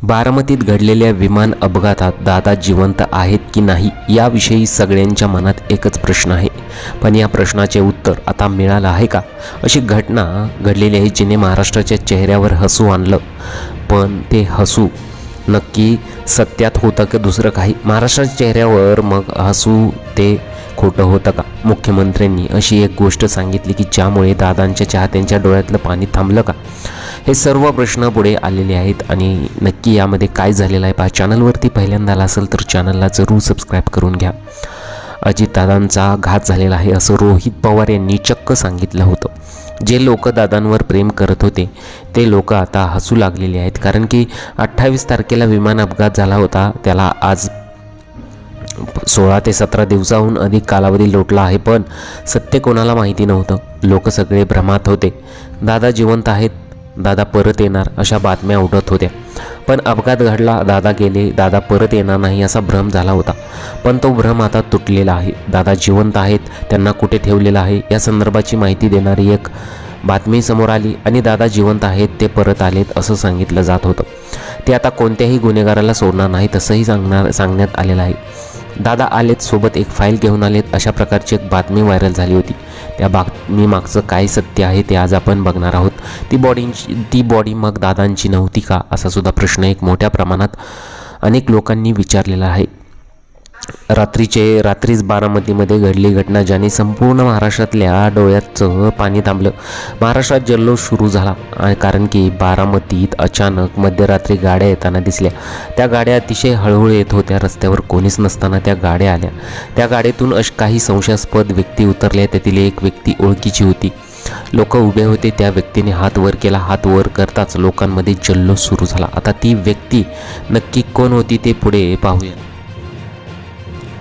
बारामतीत घडलेल्या विमान अपघातात दादा जिवंत आहेत की नाही याविषयी सगळ्यांच्या मनात एकच प्रश्न आहे. पण या प्रश्नाचे उत्तर आता मिळालं आहे का? अशी घटना घडलेली आहे जिने महाराष्ट्राच्या चेहऱ्यावर हसू आणलं. पण ते हसू नक्की सत्यात होतं की दुसरं काही? महाराष्ट्राच्या चेहऱ्यावर मग हसू ते खोटं होतं का? मुख्यमंत्र्यांनी अशी एक गोष्ट सांगितली की ज्यामुळे दादांच्या चाहत्यांच्या डोळ्यातलं पाणी थांबलं का? हे सर्व प्रश्न पुढे आलेले आहेत आणि नक्की यामध्ये काय झालेलं आहे पहा. चॅनलवरती पहिल्यांदा आला असेल तर चॅनलला जरूर सबस्क्राईब करून घ्या. अजितदादांचा घात झालेला आहे असं रोहित पवार यांनी चक्क सांगितलं होतं. जे लोक दादांवर प्रेम करत होते ते लोक आता हसू लागलेले आहेत, कारण की 28 तारखेला विमान अपघात झाला होता. त्याला आज 16 ते 17 दिवसाहून अधिक कालावधी लोटला आहे, पण सत्य कोणाला माहिती नव्हतं. लोक सगळे भ्रमात होते. दादा जिवंत आहेत, दादा परत येणार अशा बातम्या उडत होत्या. पण अपघात घडला, दादा गेले, दादा परत येणार नाही असा भ्रम झाला होता. पण तो भ्रम आता तुटलेला आहे. दादा जिवंत आहेत, त्यांना कुठे ठेवलेलं आहे या संदर्भाची माहिती देणारी एक बातमी समोर आली आणि दादा जिवंत आहेत, ते परत आलेत असं सांगितलं जात होतं. ते आता कोणत्याही गुन्हेगाराला सोडणार नाही तसंही सांगण्यात आलेलं आहे. दादा आलेत, सोबत एक फाईल घेऊन आलेत अशा प्रकारची एक बातमी व्हायरल झाली होती. त्या बातमीमागचं काय सत्य आहे ते आज आपण बघणार आहोत. ती बॉडी मग दादांची नव्हती का असा सुद्धा प्रश्न एक मोठ्या प्रमाणात अनेक लोकांनी विचारलेला आहे. रात्रीच बारामतीमध्ये घडली घटना ज्याने संपूर्ण महाराष्ट्रातल्या डोळ्याचं पाणी थांबलं. महाराष्ट्रात जल्लोष सुरू झाला, कारण की बारामतीत अचानक मध्यरात्री गाड्या येताना दिसल्या. त्या गाड्या अतिशय हळूहळू येत होत्या. रस्त्यावर कोणीच नसताना त्या गाड्या आल्या. त्या गाड्यातून काही संशयास्पद व्यक्ती उतरल्या. त्यातील एक व्यक्ती ओळखीची होती. लोक उभे होते. त्या व्यक्तीने हात वर केला. हात वर करताच लोकांमध्ये जल्लोष सुरू झाला. आता ती व्यक्ती नक्की कोण होती ते पुढे पाहूया.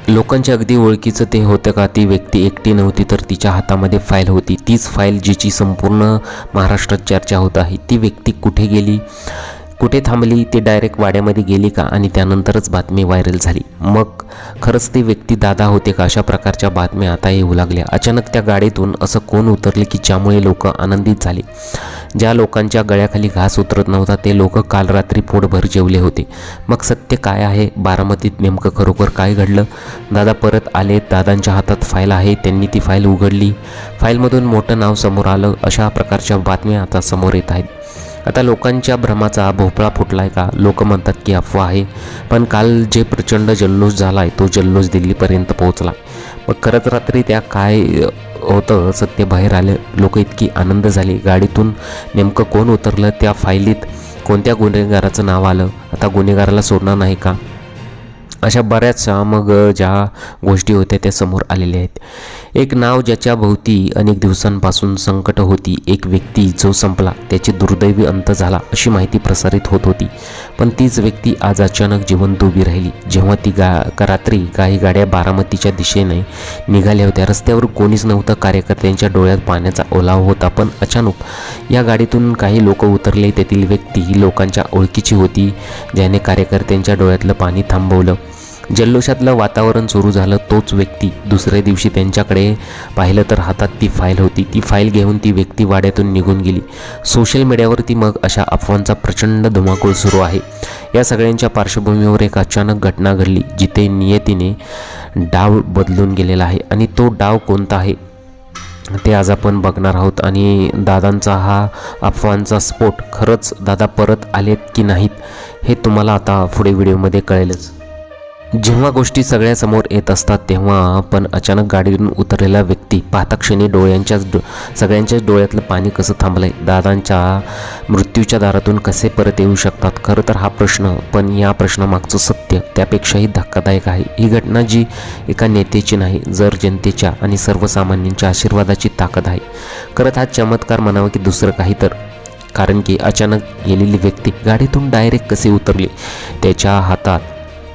लोकांच्या अगदी ओळखीचं ते होतं का? ती व्यक्ती एकटी नव्हती, तर तिच्या हातामध्ये फाईल होती. तीच फाईल जिची संपूर्ण महाराष्ट्रात चर्चा होत आहे. ती व्यक्ती कुठे गेली, कुठे थांबली, ती डायरेक्ट वाड्यामध्ये गेली का आणि त्यानंतरच बातमी व्हायरल झाली. मग खरंच ती व्यक्ती दादा होते का? अशा प्रकारच्या बातम्या आता येऊ लागल्या. अचानक त्या गाडीतून असं कोण उतरले की ज्यामुळे लोक आनंदित झाले. ज्या लोकांच्या गळ्याखाली घास उतरत नव्हता ते लोक काल रात्री पोटभर जेवले होते. मग सत्य काय आहे? बारामतीत नेमकं खरोखर काय घडलं? दादा परत आले, दादांच्या हातात फाईल आहे, त्यांनी ती फाईल उघडली, फाईलमधून मोठं नाव समोर आलं अशा प्रकारच्या बातम्या आता समोर येत आहेत. आता लोकांच्या भ्रमाचा भोपळा फुटला आहे का? लोक म्हणतात की अफवा आहे, पण काल जे प्रचंड जल्लोष झाला आहे तो जल्लोष दिल्लीपर्यंत पोहोचला. मग खरंच रात्री त्या काय होतं सत्य बाहेर आलं. लोक इतकी आनंद झाले. गाडीतून नेमकं कोण उतरलं, त्या फाईलीत कोणत्या गुन्हेगाराचं नाव आलं, आता गुन्हेगाराला सोडणार नाही का? अशा बऱ्याचशा मग ज्या गोष्टी होत्या त्या समोर आलेल्या आहेत. एक नाव ज्याच्या भोवती अनेक दिवसांपासून संकट होती, एक व्यक्ती जो संपला, त्याची दुर्दैवी अंत झाला अशी माहिती प्रसारित होत होती. पण तीच व्यक्ती आज अचानक जिवंत उभी राहिली. जेव्हा ती रात्री काही गाड्या बारामतीच्या दिशेने निघाल्या होत्या, रस्त्यावर कोणीच नव्हतं. कार्यकर्त्यांच्या डोळ्यात पाण्याचा ओलावा होता. पण अचानक या गाडीतून काही लोक उतरले. त्यातील व्यक्ती ही लोकांच्या ओळखीची होती, ज्याने कार्यकर्त्यांच्या डोळ्यातलं पाणी थांबवलं. जल्लोषातलं वातावरण सुरू झालं. तोच व्यक्ती दुसऱ्या दिवशी त्यांच्याकडे पाहिलं तर हातात ती फाईल होती. ती फाईल घेऊन ती व्यक्ती वाड्यातून निघून गेली. सोशल मीडियावरती मग अशा अफवांचा प्रचंड धुमाकूळ सुरू आहे. या सगळ्यांच्या पार्श्वभूमीवर एक अचानक घटना घडली जिथे नियतीने डाव बदलून गेलेला आहे. आणि तो डाव कोणता आहे ते आज आपण बघणार आहोत. आणि दादांचा हा अफवांचा स्फोट, खरंच दादा परत आलेत की नाहीत हे तुम्हाला आता पुढे व्हिडिओमध्ये कळेलच. जेव्हा गोष्टी सगळ्यासमोर येत असतात तेव्हा पण अचानक गाडीतून उतरलेला व्यक्ती पाहता क्षणी सगळ्यांच्याच डोळ्यातलं पाणी कसं थांबलंय? दादांच्या मृत्यूच्या दारातून कसे परत येऊ शकतात? खरं तर हा प्रश्न, पण या प्रश्नामागचं सत्य त्यापेक्षाही धक्कादायक आहे. ही घटना जी एका नेत्याची नाही, जर जनतेच्या आणि सर्वसामान्यांच्या आशीर्वादाची ताकद आहे. खरंच हा चमत्कार म्हणावा की दुसरं काही तर. कारण की अचानक गेलेली व्यक्ती गाडीतून डायरेक्ट कसे उतरले? त्याच्या हातात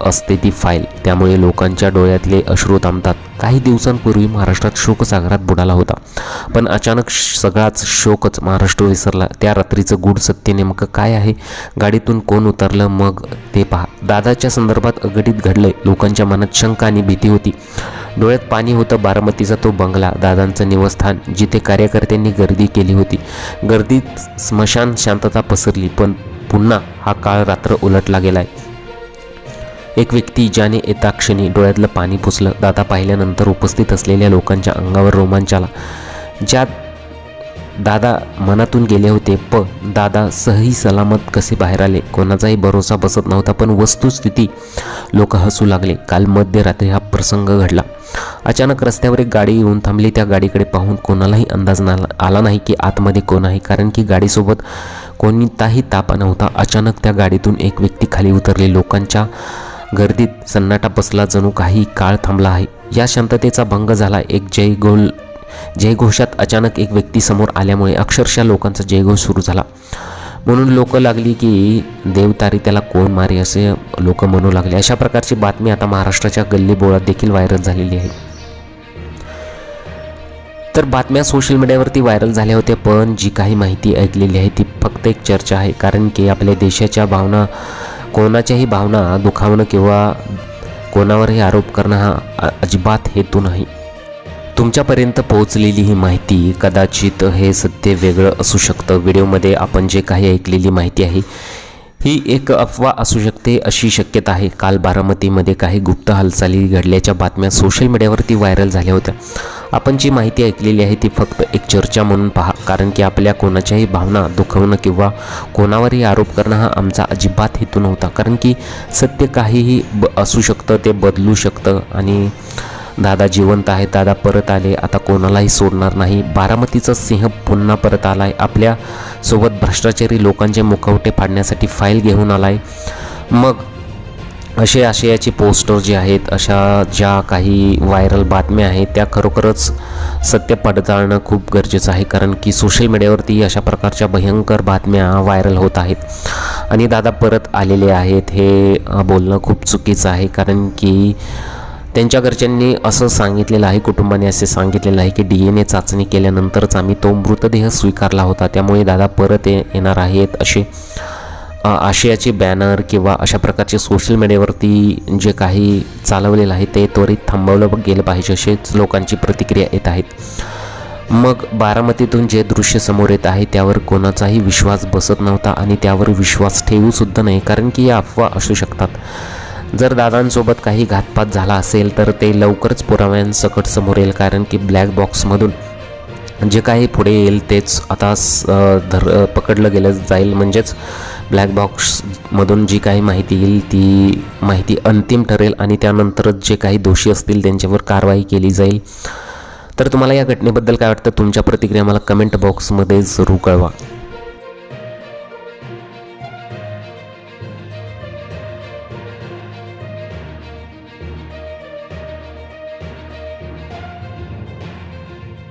असते ती फाईल, त्यामुळे लोकांच्या डोळ्यातले अश्रू थांबतात. काही दिवसांपूर्वी महाराष्ट्रात शोकसागरात बुडाला होता, पण अचानक सगळाच शोकच महाराष्ट्र विसरला. त्या रात्रीचं गूढ सत्य नेमकं काय आहे? गाडीतून कोण उतरलं मग ते पहा. दादाच्या संदर्भात अघटित घडलंय. लोकांच्या मनात शंका आणि भीती होती. डोळ्यात पाणी होतं. बारामतीचा तो बंगला, दादांचं निवासस्थान जिथे कार्यकर्त्यांनी गर्दी केली होती. गर्दीत स्मशान शांतता पसरली. पण पुन्हा हा काळ रात्र उलटला गेलाय. एक व्यक्ती ज्याने येता क्षणी डोळ्यातलं पाणी पुसलं. दादा पाहिल्यानंतर उपस्थित असलेल्या लोकांच्या अंगावर रोमांच आला. ज्या दादा मनातून गेले होते, दादा सही सलामत कसे बाहेर आले कोणाचाही भरोसा बसत नव्हता. पण वस्तुस्थिती लोक हसू लागले. काल मध्यरात्री हा प्रसंग घडला. अचानक रस्त्यावर एक गाडी येऊन थांबली. त्या गाडीकडे पाहून कोणालाही अंदाज आला नाही की आतमध्ये कोण आहे, कारण की गाडीसोबत कोणताही तापा नव्हता. अचानक त्या गाडीतून एक व्यक्ती खाली उतरली. लोकांच्या गर्दीत सन्नाटा बसला, जणू काही काळ थांबला आहे. या शांततेचा भंग झाला एक जयघोषात. अचानक एक व्यक्ती समोर आल्यामुळे अक्षरशः लोकांचा जयघोष सुरू झाला. म्हणून लोक लागली की देवतारी त्याला कोण मारे असे लोक म्हणू लागले. अशा प्रकारची बातमी आता महाराष्ट्राच्या गल्लीबोळात देखील व्हायरल झालेली आहे. तर बातम्या सोशल मीडियावरती व्हायरल झाल्या होत्या, पण जी काही माहिती ऐकलेली आहे ती फक्त एक चर्चा आहे. कारण की आपल्या देशाच्या भावना, कोणाच्याही भावना दुखावणं किंवा कोणावरही आरोप करणं हा अजिबात हेतू नाही. तुमच्यापर्यंत पोहोचलेली ही माहिती कदाचित हे सत्य वेगळं असू शकतं. व्हिडिओमध्ये आपण जे काही ऐकलेली माहिती आहे ही एक अफवा असू शकते अशी शक्यता आहे. काल बारामतीमध्ये काही गुप्त हालचाली घडल्याच्या बातम्या सोशल मीडियावरती व्हायरल झाल्या होत्या. आपण जी माहिती ऐकलेली आहे ती फक्त एक चर्चा म्हणून पहा, कारण की आपल्या कोणाच्याही भावना दुखवणं किंवा कोणावरही आरोप करणं हा आमचा अजिबात हेतू नव्हता. कारण की सत्य काहीही असू शकतं, ते बदलू शकतं. आणि दादा जिवंत आहेत, दादा परत आले, आता कोणालाही सोडणार नाही. बारामतीचा सिंह पुन्हा परत आलाय. आपल्या सोबत भ्रष्टाचारी लोकांचे मुखवटे फाडण्यासाठी फाईल घेऊन आलाय. मग असे आशयाचे पोस्टर जे आहेत, अशा ज्या काही व्हायरल बातम्या आहेत त्या खरोखरच सत्य पडताळणं खूप गरजेचं आहे. कारण की सोशल मीडियावरती अशा प्रकारच्या भयंकर बातम्या व्हायरल होत आहेत आणि दादा परत आलेले आहेत हे बोलणं खूप चुकीचं आहे. कारण की त्यांच्या घरच्यांनी असं सांगितलेलं आहे, कुटुंबाने असे सांगितलेलं आहे की DNA चाचणी केल्यानंतरच आम्ही तो मृतदेह स्वीकारला होता, त्यामुळे दादा परत येणार आहेत असे आशयाचे बॅनर किंवा अशा प्रकारचे सोशल मीडियावरती जे काही चालवलेलं आहे ते त्वरित थांबवलं गेलं पाहिजे असेच लोकांची प्रतिक्रिया येत आहेत. मग बारामतीतून जे दृश्य समोर येत आहे त्यावर कोणाचाही विश्वास बसत नव्हता आणि त्यावर विश्वास ठेवूसुद्धा नाही, कारण की या अफवा असू शकतात. जर दादांसोबत काही घातपात झाला असेल तर ते लवकरच पुराव्यांसकट समोर येईल. कारण की ब्लॅक बॉक्समधून जे काही पुढे येईल तेच आता पकडलं गेलं जाईल. म्हणजेच ब्लॅक बॉक्समधून जी काही माहिती येईल ती माहिती अंतिम ठरेल आणि त्यानंतरच जे काही दोषी असतील त्यांच्यावर कारवाई केली जाईल. तर तुम्हाला या घटनेबद्दल काय वाटतं? तुमच्या प्रतिक्रिया मला कमेंट बॉक्समध्ये जरूर कळवा.